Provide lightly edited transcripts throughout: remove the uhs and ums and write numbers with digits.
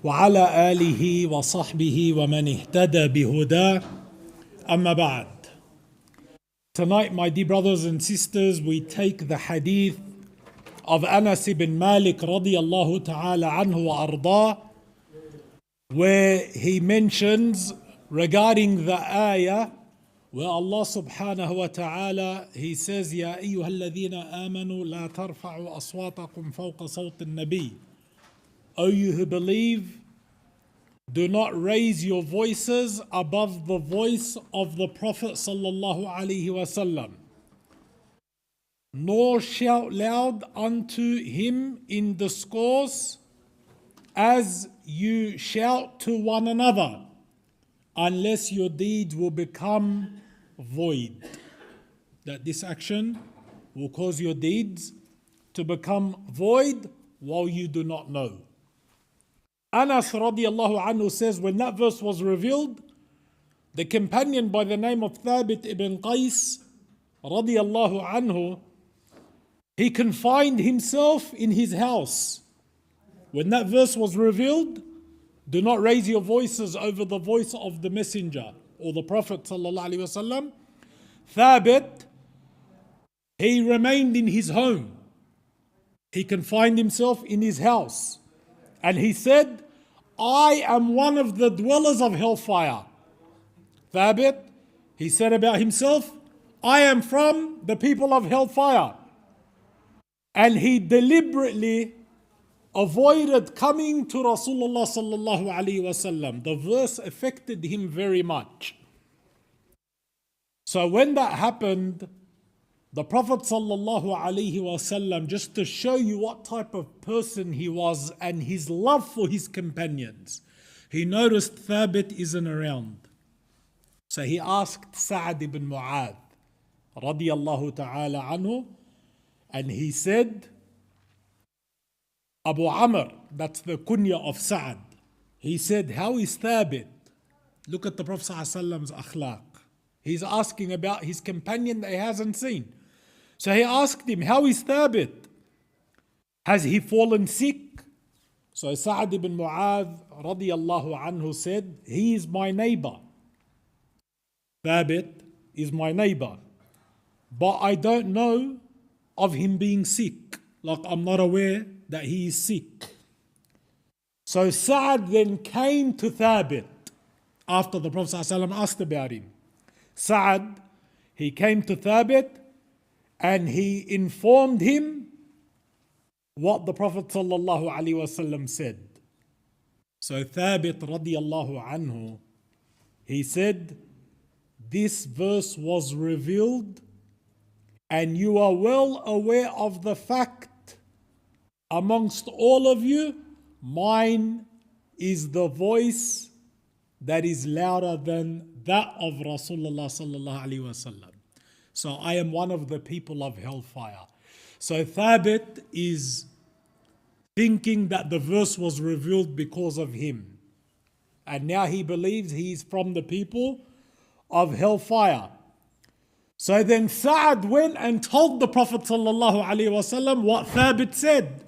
وعلى آله وصحبه ومن اهتدى بهداه أما بعد. Tonight, my dear brothers and sisters, we take the hadith of Anas ibn Malik radiyallahu ta'ala anhu wa ardah, where he mentions regarding the ayah where Allah subhanahu wa ta'ala, he says, يا أيها الذين آمنوا لا ترفعوا أصواتكم فوق صوت النبي. O you who believe, do not raise your voices above the voice of the Prophet sallallahu alaihi wasallam, nor shout loud unto him in discourse as you shout to one another, unless your deeds will become void. That this action will cause your deeds to become void while you do not know. Anas radiallahu anhu says, when that verse was revealed, the companion by the name of Thabit ibn Qais radiallahu anhu, he confined himself in his house. When that verse was revealed, do not raise your voices over the voice of the messenger or the Prophet sallallahu alaihi wasallam. Thabit, he remained in his home. He confined himself in his house. And he said, I am one of the dwellers of hellfire. Thabit, he said about himself, I am from the people of hellfire. And he deliberately avoided coming to Rasulullah sallallahu alaihi wasallam. The verse affected him very much. So when that happened, the Prophet sallallahu alaihi wasallam, just to show you what type of person he was and his love for his companions, he noticed Thabit isn't around. So he asked Sa'ad ibn Mu'adh radiyallahu ta'ala anhu, and he said, Abu Amr, that's the kunya of Sa'ad. He said, how is Thabit? Look at the Prophet sallallahu alaihi wasallam's akhlaq. He's asking about his companion that he hasn't seen. So he asked him, how is Thabit? Has he fallen sick? So Sa'ad ibn Mu'adh radiyallahu anhu said, he is my neighbor. Thabit is my neighbor. But I don't know of him being sick. Like, I'm not aware that he is sick. So Sa'ad then came to Thabit after the Prophet ﷺ asked about him. Sa'ad, he came to Thabit and he informed him what the Prophet ﷺ said. So Thabit radiyallahu anhu, he said, this verse was revealed and you are well aware of the fact amongst all of you, mine is the voice that is louder than that of Rasulullah sallallahu alaihi wasallam. So I am one of the people of hellfire. So Thabit is thinking that the verse was revealed because of him. And now he believes he is from the people of hellfire. So then Sa'ad went and told the Prophet sallallahu alaihi wasallam what Thabit said.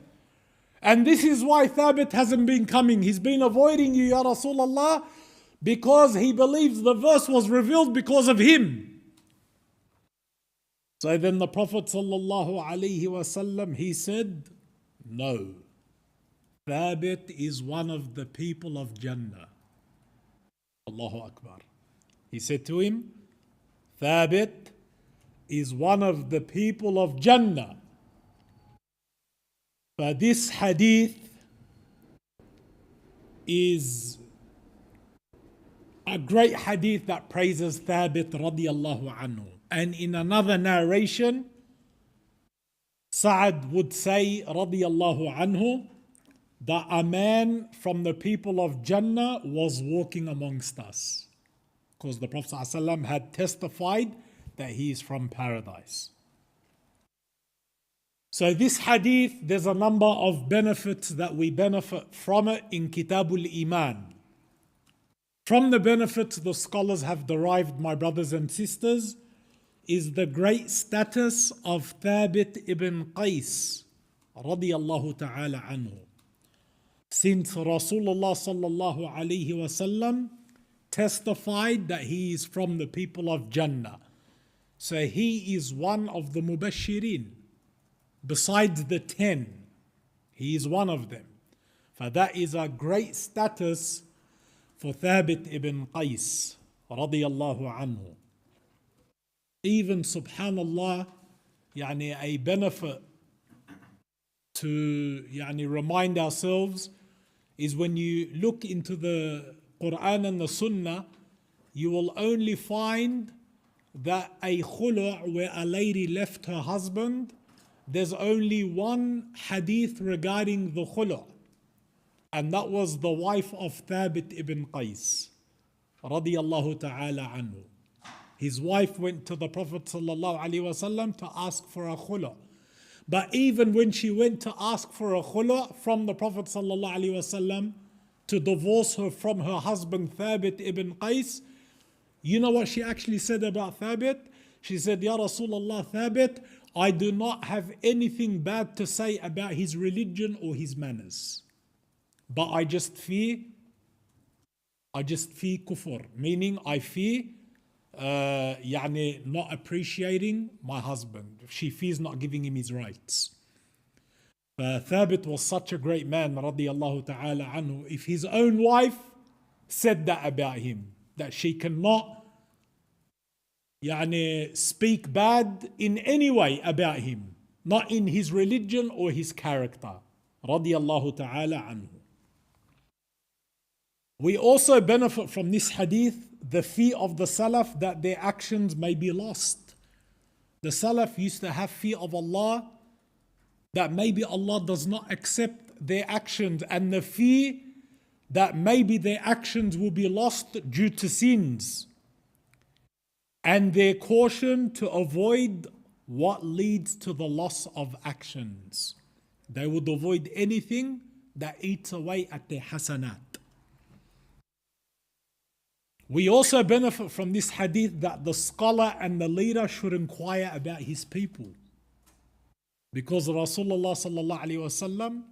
And this is why Thabit hasn't been coming. He's been avoiding you, Ya Rasulullah, because he believes the verse was revealed because of him. So then the Prophet sallallahu alaihi wasallam, he said, no, Thabit is one of the people of Jannah. Allahu Akbar. He said to him, Thabit is one of the people of Jannah. But this hadith is a great hadith that praises Thabit radiyallahu anhu. And in another narration, Sa'ad would say radiyallahu anhu that a man from the people of Jannah was walking amongst us. Because the Prophet ﷺ had testified that he is from paradise. So this hadith, there's a number of benefits that we benefit from it in Kitab Al-Iman. From the benefits the scholars have derived, my brothers and sisters, is the great status of Thabit ibn Qais radiyallahu ta'ala anhu. since Rasulullah sallallahu alaihi wasallam testified that he is from the people of Jannah. So he is one of the Mubashirin. Besides the 10, he is one of them. For that is a great status for Thabit ibn Qais radiyallahu anhu. Even subhanallah, a benefit to remind ourselves is when you look into the Quran and the Sunnah, you will only find that a khulu' where a lady left her husband, there's only one hadith regarding the khulu', and that was the wife of Thabit ibn Qais radiyallahu ta'ala anhu. His wife went to the Prophet sallallahu alaihi wasallam to ask for a khulu'. But even when she went to ask for a khulu' from the Prophet sallallahu alaihi wasallam to divorce her from her husband Thabit ibn Qais, you know what she actually said about Thabit? She said, Ya Rasulullah, Thabit, I do not have anything bad to say about his religion or his manners. But I just fear kufr, meaning I fear not appreciating my husband. She fears not giving him his rights. Thabit was such a great man, radiyallahu ta'ala anhu. If his own wife said that about him, that she cannot speak bad in any way about him, not in his religion or his character, radiyallahu ta'ala anhu. We also benefit from this hadith the fear of the Salaf that their actions may be lost. The Salaf used to have fear of Allah that maybe Allah does not accept their actions, and the fear that maybe their actions will be lost due to sins, and their caution to avoid what leads to the loss of actions. They would avoid anything that eats away at their hasanat. We also benefit from this hadith that the scholar and the leader should inquire about his people. Because Rasulullah sallallahu alaihi wasallam,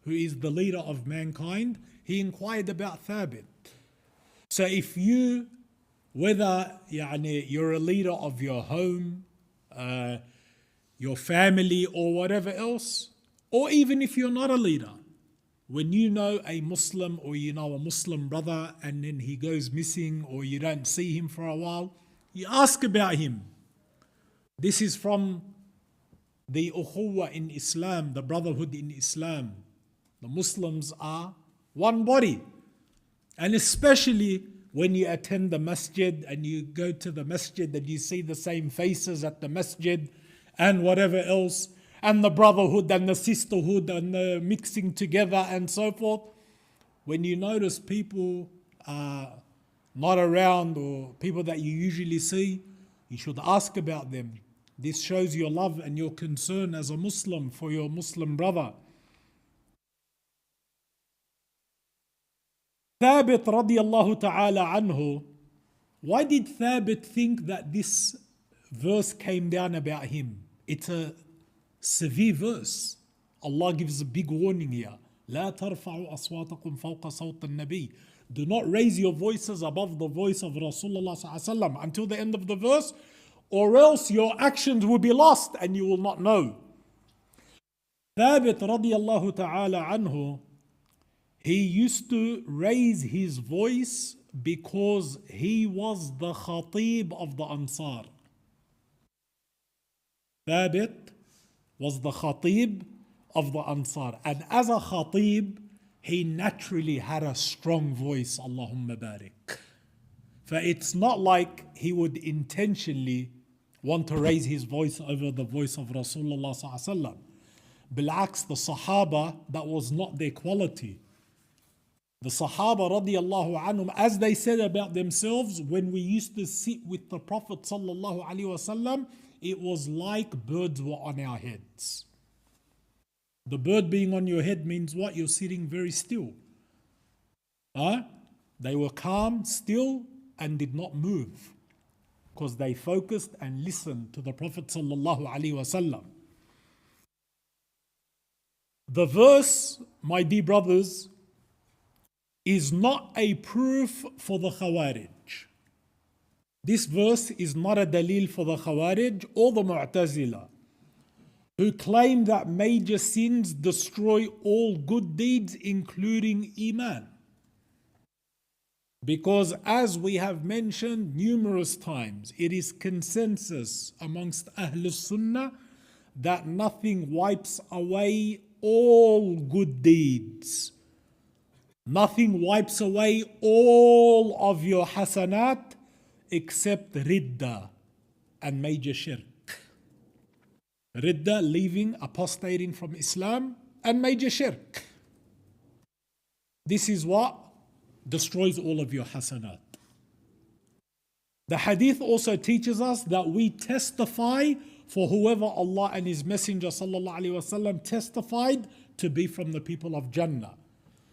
who is the leader of mankind, he inquired about Thabit. So if you, whether you're a leader of your home, your family or whatever else, or even if you're not a leader, when you know a Muslim or you know a Muslim brother and then he goes missing or you don't see him for a while, you ask about him. This is from the ukhuwah in Islam, the brotherhood in Islam. The Muslims are one body. And especially when you attend the masjid and you go to the masjid and you see the same faces at the masjid and whatever else, and the brotherhood and the sisterhood and the mixing together and so forth. When you notice people are not around or people that you usually see, you should ask about them. This shows your love and your concern as a Muslim for your Muslim brother. Thabit radiyallahu ta'ala anhu, why did Thabit think that this verse came down about him? It's a severe verse. Allah gives a big warning here. لا ترفعوا أصواتكم فوق صوت النبي. Do not raise your voices above the voice of Rasulullah sallallahu alaihi wasallam until the end of the verse, or else your actions will be lost and you will not know. Thabit radiyallahu ta'ala anhu, he used to raise his voice because he was the khatib of the Ansar. Thabit was the khatib of the Ansar. And as a khatib, he naturally had a strong voice, Allahumma barik. For it's not like he would intentionally want to raise his voice over the voice of Rasulullah sallallahu alaihi wasallam. Bil'aks, the Sahaba, that was not their quality. The Sahaba radiyallahu anhum, as they said about themselves, when we used to sit with the Prophet sallallahu alaihi wasallam, it was like birds were on our heads. The bird being on your head means what? You're sitting very still. They were calm, still, and did not move because they focused and listened to the Prophet sallallahu alaihi wasallam. The verse, my dear brothers, is not a proof for the Khawarij. This verse is not a dalil for the Khawarij or the Mu'tazila, who claim that major sins destroy all good deeds, including Iman. Because as we have mentioned numerous times, it is consensus amongst Ahlul Sunnah that nothing wipes away all good deeds. Nothing wipes away all of your hasanat except ridda and major shirk. Ridda, leaving, apostating from Islam, and major shirk. This is what destroys all of your hasanat. The hadith also teaches us that we testify for whoever Allah and His Messenger sallallahu alaihi wasallam testified to be from the people of Jannah.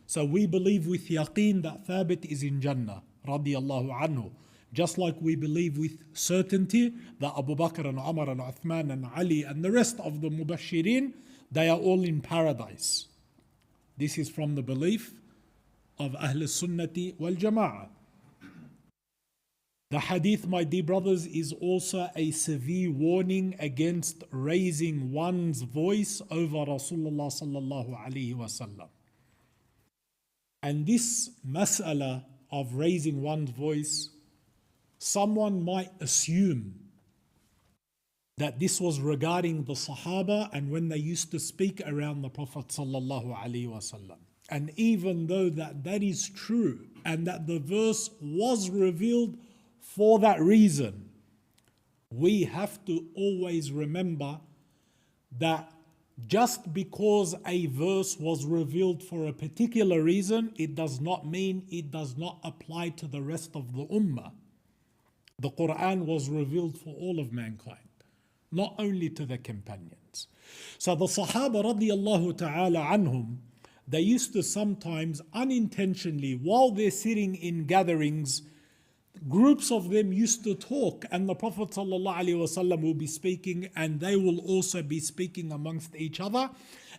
So we believe with yaqeen that Thabit is in Jannah, radiyallahu anhu. Just like we believe with certainty that Abu Bakr and Umar and Uthman and Ali and the rest of the Mubashirin, they are all in paradise. This is from the belief of Ahl Sunnati wal Jama'ah. The hadith, my dear brothers, is also a severe warning against raising one's voice over Rasulullah sallallahu alaihi wasallam. And this mas'ala of raising one's voice, someone might assume that this was regarding the Sahaba and when they used to speak around the Prophet sallallahu alaihi wasallam. And even though that is true and that the verse was revealed for that reason, we have to always remember that just because a verse was revealed for a particular reason, it does not mean it does not apply to the rest of the ummah. The Quran was revealed for all of mankind, not only to the companions. So the Sahaba radiyallahu ta'ala anhum, they used to sometimes unintentionally, while they're sitting in gatherings, groups of them used to talk, and the Prophet ﷺ will be speaking, and they will also be speaking amongst each other.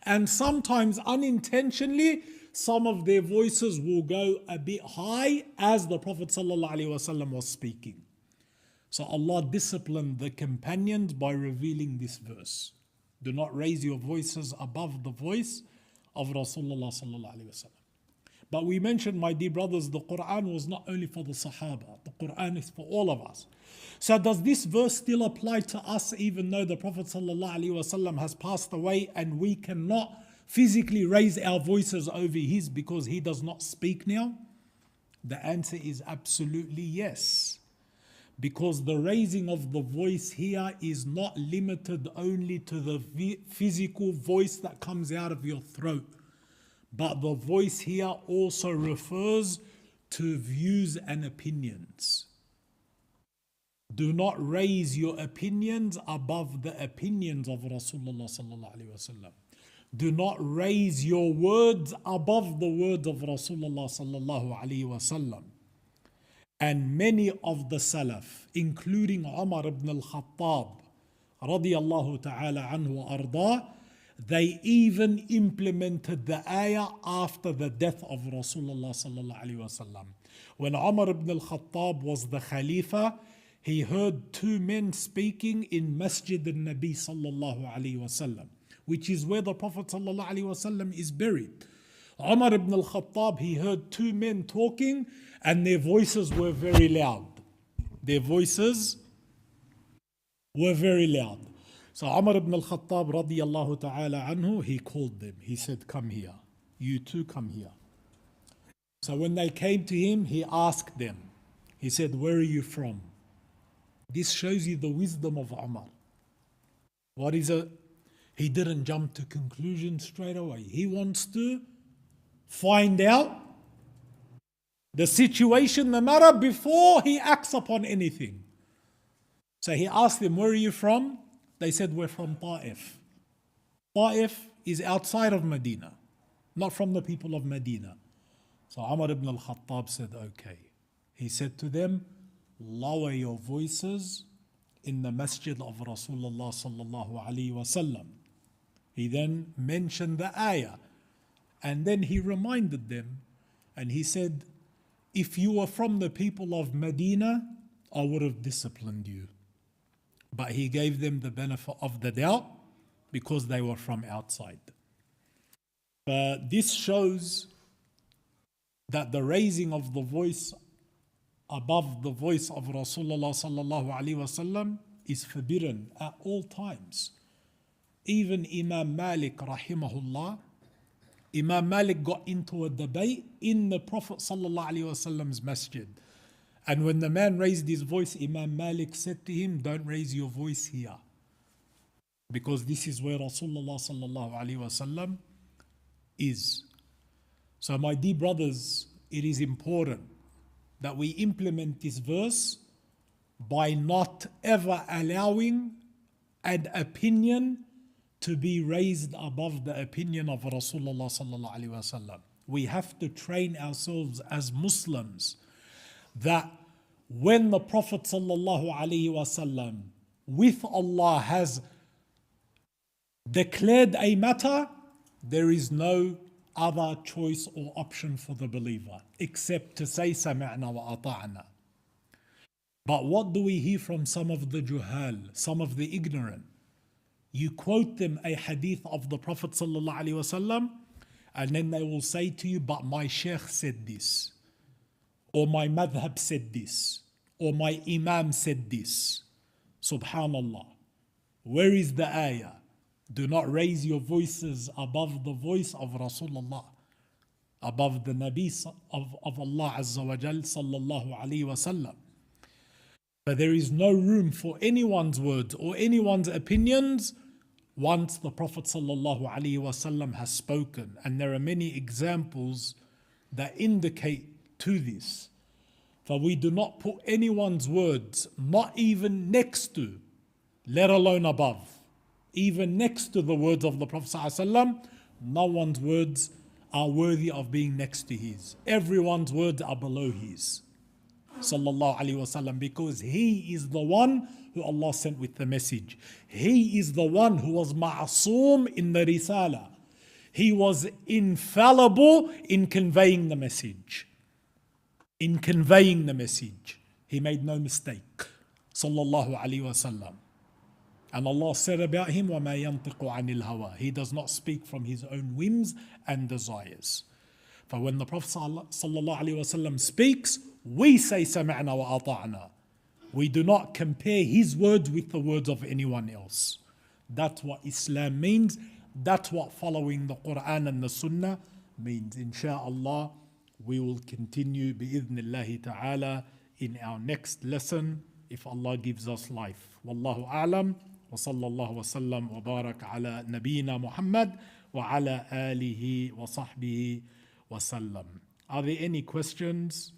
And sometimes unintentionally, some of their voices will go a bit high as the Prophet ﷺ was speaking. So Allah disciplined the companions by revealing this verse. Do not raise your voices above the voice of Rasulullah ﷺ. But we mentioned, my dear brothers, the Quran was not only for the Sahaba. The Quran is for all of us. So does this verse still apply to us even though the Prophet ﷺ has passed away and we cannot physically raise our voices over his because he does not speak now? The answer is absolutely yes. Because the raising of the voice here is not limited only to the physical voice that comes out of your throat. But the voice here also refers to views and opinions. Do not raise your opinions above the opinions of Rasulullah sallallahu alaihi wasallam. Do not raise your words above the words of Rasulullah sallallahu alaihi wasallam. And many of the Salaf, including Umar ibn al-Khattab radiyallahu ta'ala anhu wa arda, they even implemented the ayah after the death of Rasulullah sallallahu alaihi wasallam. When Umar ibn al-Khattab was the Khalifa, he heard two men speaking in Masjid Al-Nabi sallallahu alaihi wasallam, which is where the Prophet sallallahu alaihi wasallam is buried. Umar ibn al-Khattab, he heard two men talking and their voices were very loud. Their voices were very loud. So Umar ibn al-Khattab radiyallahu ta'ala anhu, he called them. He said, come here. You two come here. So when they came to him, he asked them. He said, where are you from? This shows you the wisdom of Umar. What is it? He didn't jump to conclusions straight away. He wants to find out the situation, the matter, before he acts upon anything. So he asked them, where are you from? They said, we're from Ta'if. Ta'if is outside of Medina, not from the people of Medina. So Umar ibn al-Khattab said, okay. He said to them, lower your voices in the masjid of Rasulullah sallallahu alaihi wasallam. He then mentioned the ayah. And then he reminded them and he said, if you were from the people of Medina, I would have disciplined you. But he gave them the benefit of the doubt because they were from outside. But this shows that the raising of the voice above the voice of Rasulullah sallallahu alaihi wasallam is forbidden at all times. Even Imam Malik rahimahullah, Imam Malik got into a debate in the Prophet sallallahu alaihi wasallam's masjid. And when the man raised his voice, Imam Malik said to him, don't raise your voice here. Because this is where Rasulullah sallallahu alaihi wasallam is. So my dear brothers, it is important that we implement this verse by not ever allowing an opinion to be raised above the opinion of Rasulullah sallallahu alaihi wasallam. We have to train ourselves as Muslims that when the Prophet sallallahu alaihi wasallam with Allah has declared a matter, there is no other choice or option for the believer except to say sami'na wa ata'na. But what do we hear from some of the juhal, some of the ignorant? You quote them a hadith of the Prophet sallallahu alaihi wasallam, and then they will say to you, but my sheikh said this, or my madhab said this, or my imam said this. Subhanallah. Where is the ayah? Do not raise your voices above the voice of Rasulullah, above the Nabi of Allah Azza wa Jal sallallahu alaihi wasallam. But there is no room for anyone's words or anyone's opinions once the Prophet sallallahu alaihi wasallam has spoken. And there are many examples that indicate to this. For we do not put anyone's words, not even next to, let alone above, even next to the words of the Prophet ﷺ, no one's words are worthy of being next to his. Everyone's words are below his. Sallallahu Alaihi Wasallam, because he is the one who Allah sent with the message. He is the one who was ma'asum in the risala. He was infallible in conveying the message. In conveying the message. He made no mistake. Sallallahu Alaihi Wasallam. And Allah said about him, وَمَا يَنْطِقُ عَنِ الْهَوَىٰ. He does not speak from his own whims and desires. For when the Prophet ﷺ speaks, we say سَمِعْنَا وَأَطَعْنَا. We do not compare his words with the words of anyone else. That's what Islam means. That's what following the Quran and the Sunnah means. Insha'Allah, we will continue bi'idhnillahi ta'ala in our next lesson if Allah gives us life. Wallahu a'lam. وصلى الله وسلم وبارك على نبينا محمد وعلى آله وصحبه وسلم. Are there any questions?